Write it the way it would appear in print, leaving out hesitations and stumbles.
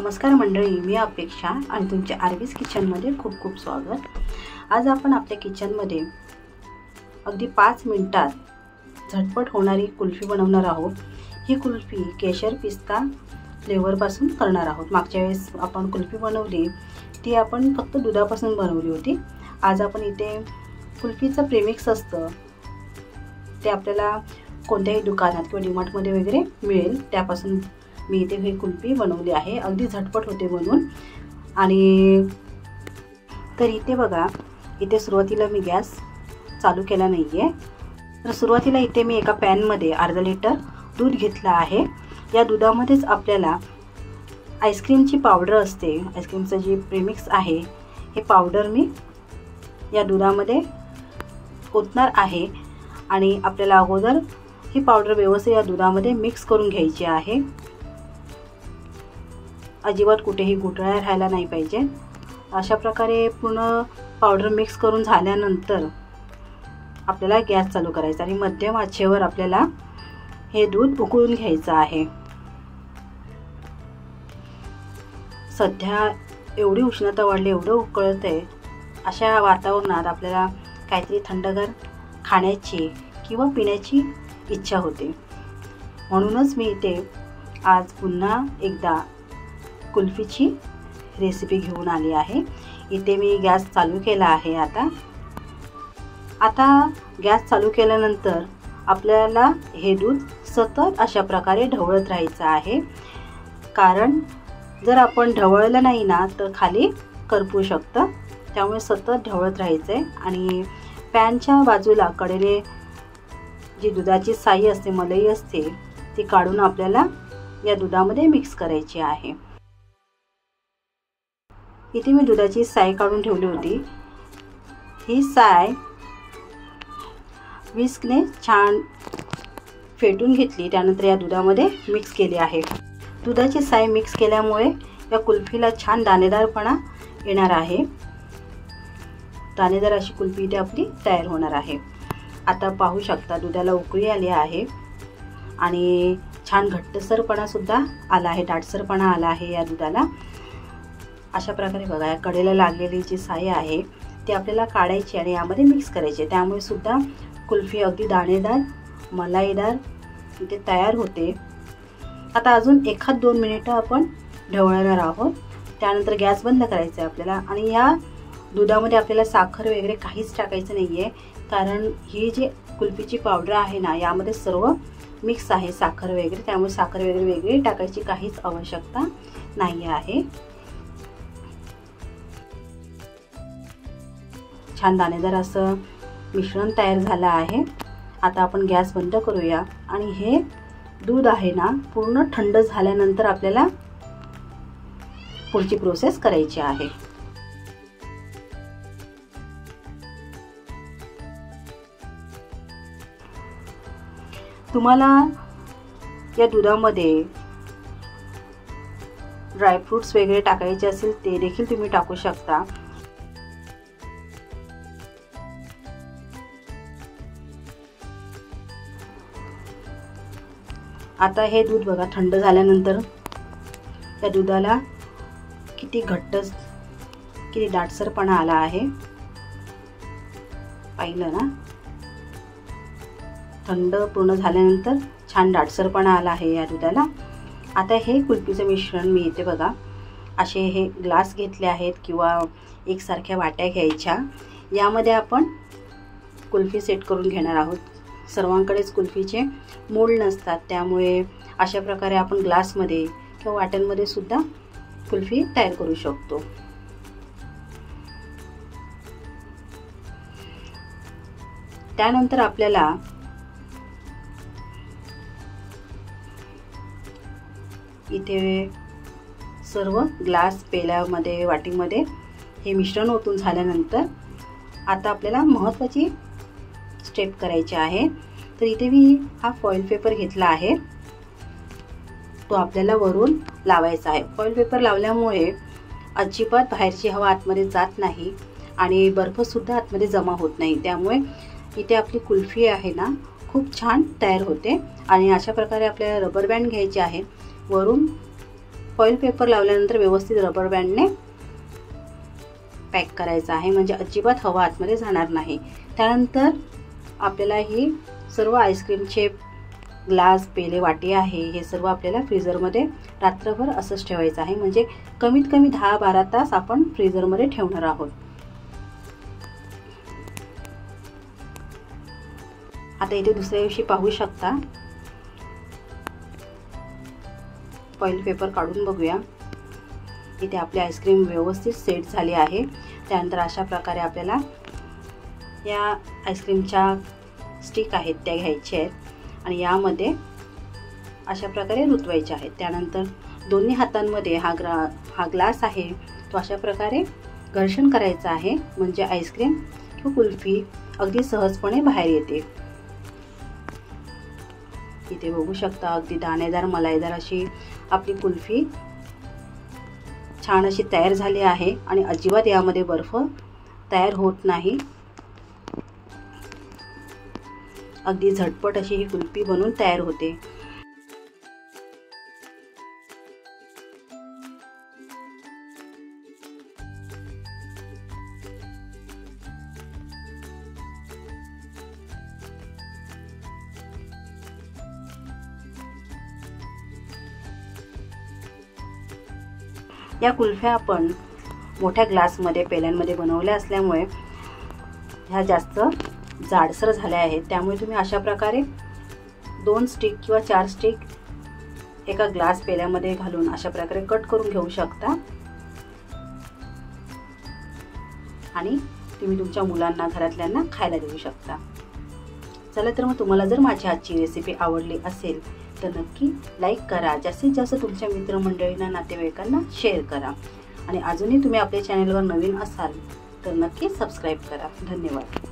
नमस्कार मंडळी, मी अपेक्षा आणि तुमच्या आरवीज किचनमध्ये खूप खूप स्वागत। आज आपण आपल्या किचनमध्ये अगदी 5 मिनिटात झटपट होणारी कुल्फी बनवणार आहोत। ही कुल्फी केशर पिस्ता फ्लेवरपासून करणार आहोत। मागच्या वेळेस आपण कुल्फी बनवली ती आपण फक्त दुधापासून बनवली होती। आज आपण इथे कुल्फीचं प्रेमिक्स असतं ते आपल्याला कोणत्याही दुकानात किंवा डीमार्टमध्ये वगैरे मिळेल, त्यापासून मी इथे ही कुल्फी बनवली आहे। अगदी झटपट होते बनवून। आणि तर इथे बघा, इथे सुरुवातीला मी गॅस चालू केला नाहीये। तर सुरुवातीला इथे मी एका पॅनमध्ये अर्धा लिटर दूध घेतलं आहे। या दुधामध्येच आपल्याला आईस्क्रीमची पावडर असते, आईस्क्रीमचं जे प्रेमिक्स आहे हे पावडर मी या दुधामध्ये ओतणार आहे। आणि आपल्याला अगोदर ही पावडर व्यवस्थित या दुधामध्ये मिक्स करून घ्यायची आहे। अजिबात कुठेही गुठळ्या राहायला नाही पाहिजे। अशा प्रकारे पूर्ण पावडर मिक्स करून झाल्यानंतर आपल्याला गॅस चालू करायचा आणि मध्यम आचेवर आपल्याला हे दूध उकळून घ्यायचं आहे। सध्या एवढी उष्णता वाढली, एवढं उकळतंय, अशा वातावरणात आपल्याला काहीतरी थंडगार खाण्याची किंवा पिण्याची इच्छा होते। म्हणूनच मी इथे आज पुन्हा एकदा कुल्फीची रेसिपी घेऊन आली आहे। इथे मी गॅस चालू केला आहे। आता गॅस चालू केल्यानंतर आपल्याला हे दूध सतत अशा प्रकारे ढवळत राहायचं आहे, कारण जर आपण ढवळलं नाही ना तर खाली करपू शकतं। त्यामुळे सतत ढवळत राहायचं आहे। आणि पॅनच्या बाजूला कडेने जी दुधाची साई असते, मलई असते, ती काढून आपल्याला या दुधामध्ये मिक्स करायची आहे। इथे मी दुधाची साय काढून ठेवली होती। ही साय विस्कने छान फेटून घेतली, त्यानंतर या दुधामध्ये मिक्स केली आहे। दुधाची साय मिक्स केल्यामुळे या कुल्फीला छान दाणेदारपणा येणार आहे। दाणेदार अशी कुल्फी इथे आपली तयार होणार आहे। आता पाहू शकता दुधाला उकळी आली आहे आणि छान घट्टसरपणा सुद्धा आला आहे, दाटसरपणा आला आहे या दुधाला। अशा प्रकारे बघा, या कडेला लागलेली जी साय आहे ती आपल्याला काढायची आणि यामध्ये मिक्स करायची। त्यामुळे सुद्धा कुल्फी अगदी दाणेदार मलाईदार इथे तयार होते। आता अजून 1-2 मिनिटं आपण ढवळणार आहोत, त्यानंतर गॅस बंद करायचा आहे आपल्याला। आणि या दुधामध्ये आपल्याला साखर वगैरे काहीच टाकायचं नाही आहे, कारण ही जी कुल्फीची पावडर आहे ना यामध्ये सर्व मिक्स आहे, साखर वगैरे, त्यामुळे साखर वगैरे वेगळी टाकायची काहीच आवश्यकता नाही आहे। छान दाणेदार असं मिश्रण तयार झालं आहे। आता आपण गॅस बंद करूया आणि हे दूध आहे ना पूर्ण थंड झाल्यानंतर आपल्याला पुढची प्रोसेस करायची आहे। तुम्हाला या दुधामध्ये ड्रायफ्रूट्स वगैरे टाकायचे असेल ते देखील तुम्ही टाकू शकता। आता हे दूध बघा थंड झाल्यानंतर या दुधाला किती घट्ट, किती दाटसरपणा आला आहे, पाहिलं ना? थंड पूर्ण झाल्यानंतर छान दाटसरपणा आला आहे या दुधाला। आता हे कुल्फीचं मिश्रण मी इथे बघा असे हे ग्लास घेतले आहेत किंवा एकसारख्या वाट्या घ्यायच्या, यामध्ये आपण कुल्फी सेट करून घेणार आहोत। सर्वांकडेच कुल्फीचे मोल्ड नसतात, त्यामुळे अशा प्रकारे आपण ग्लासमध्ये किंवा वाट्यांमध्ये सुद्धा कुल्फी तयार करू शकतो। त्यानंतर आपल्याला इथे सर्व ग्लास, पेल्यामध्ये, वाटीमध्ये हे मिश्रण ओतून झाल्यानंतर आता आपल्याला महत्त्वाची स्टेप करायची आहे। तर इथे मी हा फॉइल पेपर घेतला आहे, तो आपल्याला वरून लावायचा आहे। फॉइल पेपर लावल्यामुळे अजिबात बाहेरची हवा आतमध्ये जात नाही आणि बर्फ सुद्धा आतमध्ये जमा होत नाही, त्यामुळे इथे आपली कुल्फी आहे ना खूप छान तयार होते। आणि अशा प्रकारे आपल्याला रबर बँड घ्यायचे आहे, वरून फॉईल पेपर लावल्यानंतर व्यवस्थित रबर बँडने पॅक करायचा आहे, म्हणजे अजिबात हवा आतमध्ये जाणार नाही। त्यानंतर आपल्याला ही सर्व आईस्क्रीमचे ग्लास, पेले, वाटी आहे हे सर्व आपल्याला फ्रीझरमध्ये रात्रभर असंच ठेवायचं आहे, म्हणजे कमीत कमी 10-12 तास आपण फ्रीझरमध्ये ठेवणार आहोत। आता इथे दुसऱ्या दिवशी पाहू शकता, फॉईल पेपर काढून बघूया। इथे आपली आईस्क्रीम व्यवस्थित सेट झाली आहे। त्यानंतर अशा प्रकारे आपल्याला या आईस्क्रीमच्या स्टिक आहेत त्या घ्यायच्या आहेत आणि यामध्ये अशा प्रकारे रुतवायचे आहेत। त्यानंतर दोन्ही हातांमध्ये हा ग्लास आहे तो अशा प्रकारे घर्षण करायचा आहे, म्हणजे आईस्क्रीम किंवा कुल्फी अगदी सहजपणे बाहेर येते। इथे बघू शकता अगदी दाणेदार मलाईदार अशी आपली कुल्फी छान अशी तयार झाली आहे आणि अजिबात यामध्ये बर्फ तयार होत नाही। अगदी झटपट अशी ही कुल्फी बनून तयार होते। या कुल्फ्या आपण मोठ्या ग्लासमध्ये, पेल्यांमध्ये बनवल्या असल्यामुळे ह्या जास्त जाडसर झाल्या आहेत। त्यामुळे तुम्ही अशा प्रकारे 2 स्टिक किंवा 4 स्टिक एका ग्लास पेल्यामध्ये घालून अशा प्रकारे कट करून घेऊ शकता आणि तुम्ही तुमच्या मुलांना, घरातल्यांना खायला देऊ शकता। चला तर मग तुम्हाला जर माझी आजची रेसिपी आवडली असेल तर नक्की लाईक करा, जास्तीत जास्त तुमच्या मित्रमंडळींना, नातेवाईकांना शेअर करा आणि अजूनही तुम्ही आपल्या चॅनलवर नवीन असाल तर नक्की सबस्क्राईब करा। धन्यवाद।